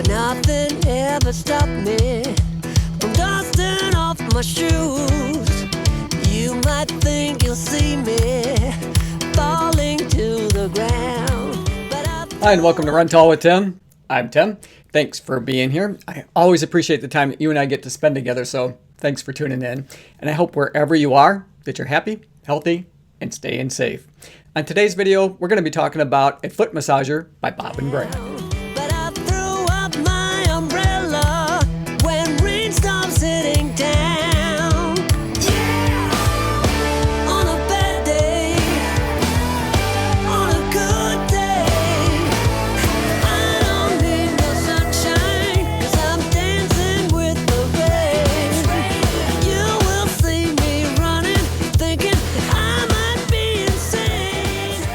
but nothing ever stopped me from dusting off my shoes. You might think you'll see me falling to the ground, but Hi, and welcome to Run Tall with Tim. I'm Tim. Thanks for being here. I always appreciate the time that you and I get to spend together, so thanks for tuning in. And I hope wherever you are, that you're happy, healthy, and staying safe. On today's video, we're going to be talking about a foot massager by Bob and Brad. But I threw up my umbrella when rain stopped hitting down. Yeah! On a bad day, on a good day, I don't need no sunshine, 'cause I'm dancing with the rain. You will see me running, thinking I might be insane.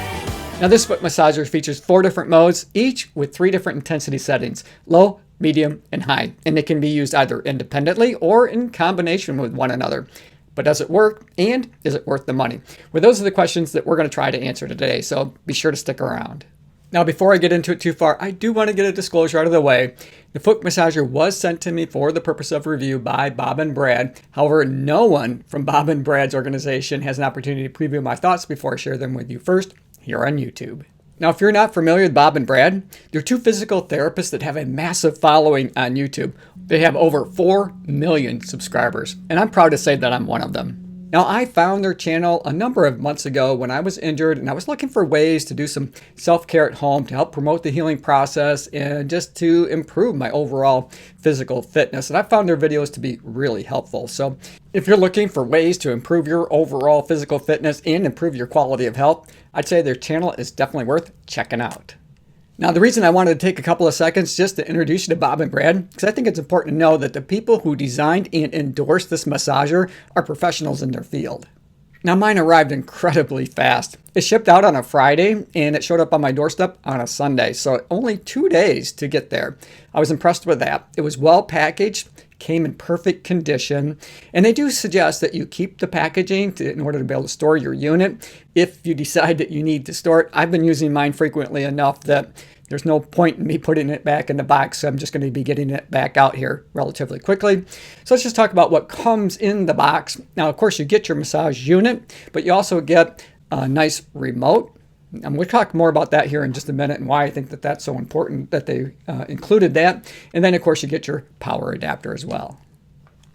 Now this foot massager features 4 different modes, each with 3 different intensity settings: low, medium, and high. And they can be used either independently or in combination with one another. But does it work, and is it worth the money? Well, those are the questions that we're going to try to answer today, so be sure to stick around. Now, before I get into it too far, I do want to get a disclosure out of the way. The foot massager was sent to me for the purpose of review by Bob and Brad. However, no one from Bob and Brad's organization has an opportunity to preview my thoughts before I share them with you first here on YouTube. Now, if you're not familiar with Bob and Brad, they're 2 physical therapists that have a massive following on YouTube. They have over 4 million subscribers, and I'm proud to say that I'm one of them. Now, I found their channel a number of months ago when I was injured, and I was looking for ways to do some self-care at home to help promote the healing process and just to improve my overall physical fitness. And I found their videos to be really helpful. So if you're looking for ways to improve your overall physical fitness and improve your quality of health, I'd say their channel is definitely worth checking out. Now, the reason I wanted to take a couple of seconds just to introduce you to Bob and Brad, because I think it's important to know that the people who designed and endorsed this massager are professionals in their field. Now, mine arrived incredibly fast. It shipped out on a Friday, and it showed up on my doorstep on a Sunday, so only 2 days to get there. I was impressed with that. It was well packaged, came in perfect condition, and they do suggest that you keep the packaging in order to be able to store your unit if you decide that you need to store it. I've been using mine frequently enough that there's no point in me putting it back in the box, so I'm just going to be getting it back out here relatively quickly. So let's just talk about what comes in the box. Now, of course, you get your massage unit, but you also get a nice remote. And we'll talk more about that here in just a minute and why I think that that's so important that they included that. And then, of course, you get your power adapter as well.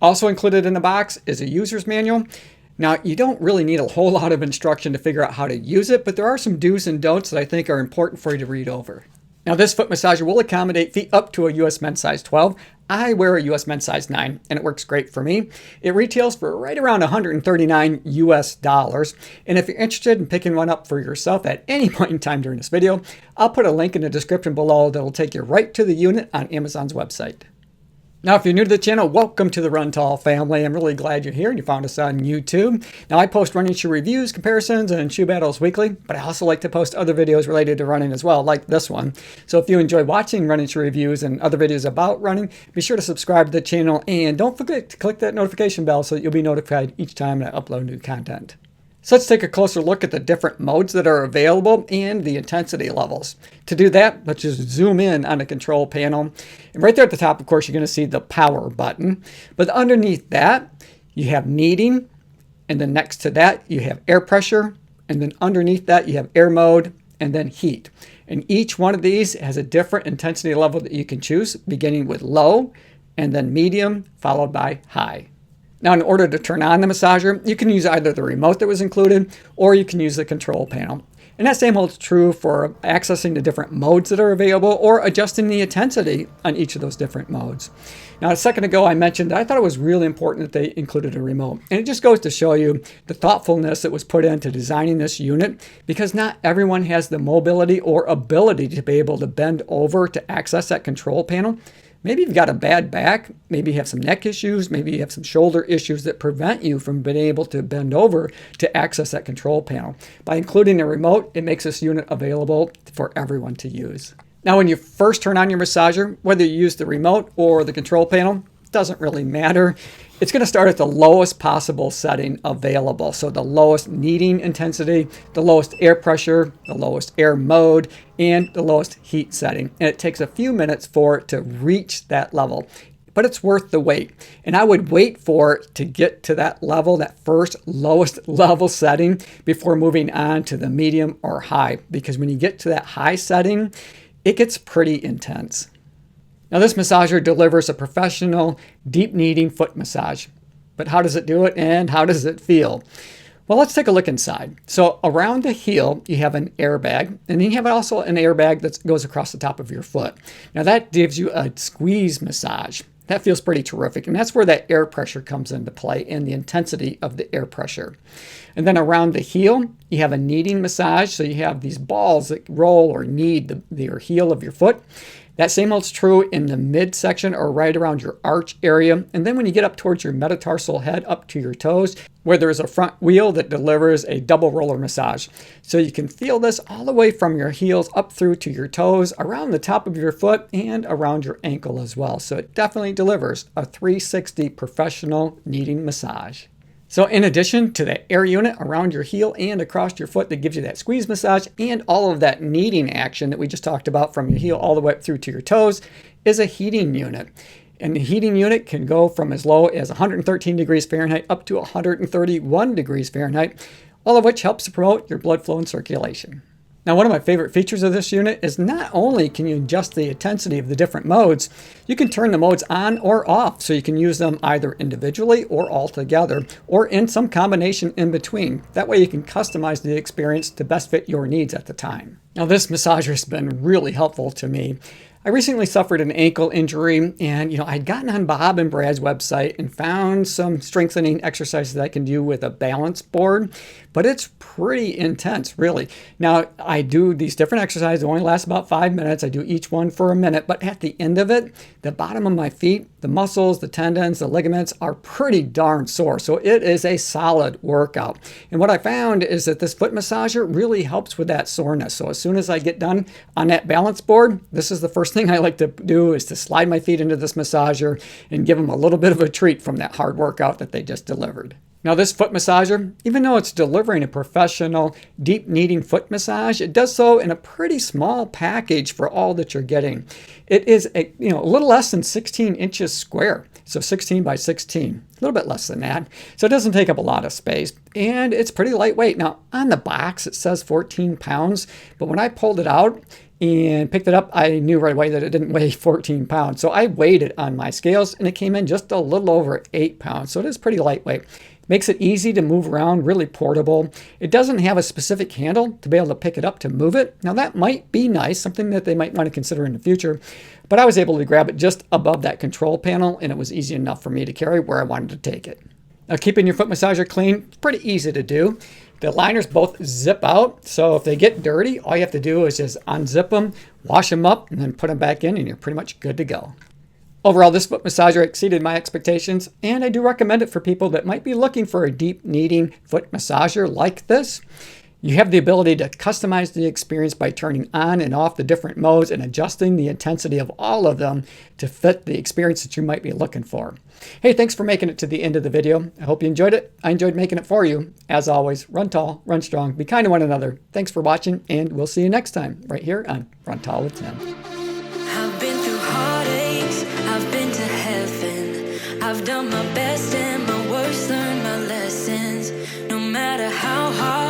Also included in the box is a user's manual. Now, you don't really need a whole lot of instruction to figure out how to use it, but there are some do's and don'ts that I think are important for you to read over. Now, this foot massager will accommodate feet up to a US men's size 12. I wear a US men's size 9, and it works great for me. It retails for right around $139 US. And if you're interested in picking one up for yourself at any point in time during this video, I'll put a link in the description below that'll take you right to the unit on Amazon's website. Now, if you're new to the channel, welcome to the Run Tall family. I'm really glad you're here and you found us on YouTube. Now, I post running shoe reviews, comparisons, and shoe battles weekly, but I also like to post other videos related to running as well, like this one. So if you enjoy watching running shoe reviews and other videos about running, be sure to subscribe to the channel and don't forget to click that notification bell so that you'll be notified each time I upload new content. So let's take a closer look at the different modes that are available and the intensity levels. To do that, let's just zoom in on the control panel. And right there at the top, of course, you're going to see the power button. But underneath that, you have kneading. And then next to that, you have air pressure. And then underneath that, you have air mode and then heat. And each one of these has a different intensity level that you can choose, beginning with low and then medium, followed by high. Now, in order to turn on the massager, you can use either the remote that was included or you can use the control panel. And that same holds true for accessing the different modes that are available or adjusting the intensity on each of those different modes. Now, a second ago, I mentioned that I thought it was really important that they included a remote. And it just goes to show you the thoughtfulness that was put into designing this unit, because not everyone has the mobility or ability to be able to bend over to access that control panel. Maybe you've got a bad back, maybe you have some neck issues, maybe you have some shoulder issues that prevent you from being able to bend over to access that control panel. By including a remote, it makes this unit available for everyone to use. Now, when you first turn on your massager, whether you use the remote or the control panel, doesn't really matter. It's going to start at the lowest possible setting available. So the lowest kneading intensity, the lowest air pressure, the lowest air mode, and the lowest heat setting. And it takes a few minutes for it to reach that level. But it's worth the wait. And I would wait for it to get to that level, that first lowest level setting, before moving on to the medium or high. Because when you get to that high setting, it gets pretty intense. Now this massager delivers a professional, deep kneading foot massage. But how does it do it and how does it feel? Well, let's take a look inside. So around the heel, you have an airbag, and then you have also an airbag that goes across the top of your foot. Now that gives you a squeeze massage. That feels pretty terrific, and that's where that air pressure comes into play and the intensity of the air pressure. And then around the heel, you have a kneading massage, so you have these balls that roll or knead your heel of your foot. That same holds true in the midsection or right around your arch area. And then when you get up towards your metatarsal head up to your toes, where there is a front wheel that delivers a double roller massage. So you can feel this all the way from your heels up through to your toes, around the top of your foot, and around your ankle as well. So it definitely delivers a 360 professional kneading massage. So in addition to the air unit around your heel and across your foot that gives you that squeeze massage and all of that kneading action that we just talked about from your heel all the way up through to your toes, is a heating unit. And the heating unit can go from as low as 113 degrees Fahrenheit up to 131 degrees Fahrenheit, all of which helps to promote your blood flow and circulation. Now, one of my favorite features of this unit is not only can you adjust the intensity of the different modes, you can turn the modes on or off, so you can use them either individually or all together, or in some combination in between. That way you can customize the experience to best fit your needs at the time. Now, this massager has been really helpful to me. I recently suffered an ankle injury, and I'd gotten on Bob and Brad's website and found some strengthening exercises that I can do with a balance board, but it's pretty intense, really. Now, I do these different exercises. They only last about 5 minutes. I do each one for a minute, but at the end of it, the bottom of my feet, the muscles, the tendons, the ligaments are pretty darn sore. So it is a solid workout. And what I found is that this foot massager really helps with that soreness. So as soon as I get done on that balance board, this is the first thing I like to do, is to slide my feet into this massager and give them a little bit of a treat from that hard workout that they just delivered. Now this foot massager, even though it's delivering a professional deep kneading foot massage, it does so in a pretty small package for all that you're getting. It is a little less than 16 inches square, so 16 by 16, a little bit less than that. So it doesn't take up a lot of space, and it's pretty lightweight. Now on the box it says 14 pounds, but when I pulled it out and picked it up, I knew right away that it didn't weigh 14 pounds. So I weighed it on my scales, and it came in just a little over 8 pounds. So it is pretty lightweight. Makes it easy to move around, really portable. It doesn't have a specific handle to be able to pick it up to move it. Now that might be nice, something that they might want to consider in the future. But I was able to grab it just above that control panel, and it was easy enough for me to carry where I wanted to take it. Now keeping your foot massager clean, it's pretty easy to do. The liners both zip out, so if they get dirty, all you have to do is just unzip them, wash them up, and then put them back in, and you're pretty much good to go. Overall, this foot massager exceeded my expectations, and I do recommend it for people that might be looking for a deep kneading foot massager like this. You have the ability to customize the experience by turning on and off the different modes and adjusting the intensity of all of them to fit the experience that you might be looking for. Hey, thanks for making it to the end of the video. I hope you enjoyed it. I enjoyed making it for you. As always, run tall, run strong, be kind to one another. Thanks for watching, and we'll see you next time right here on Run Tall with Tim. I've been through heartaches, I've been to heaven. I've done my best and my worst, learned my lessons. No matter how hard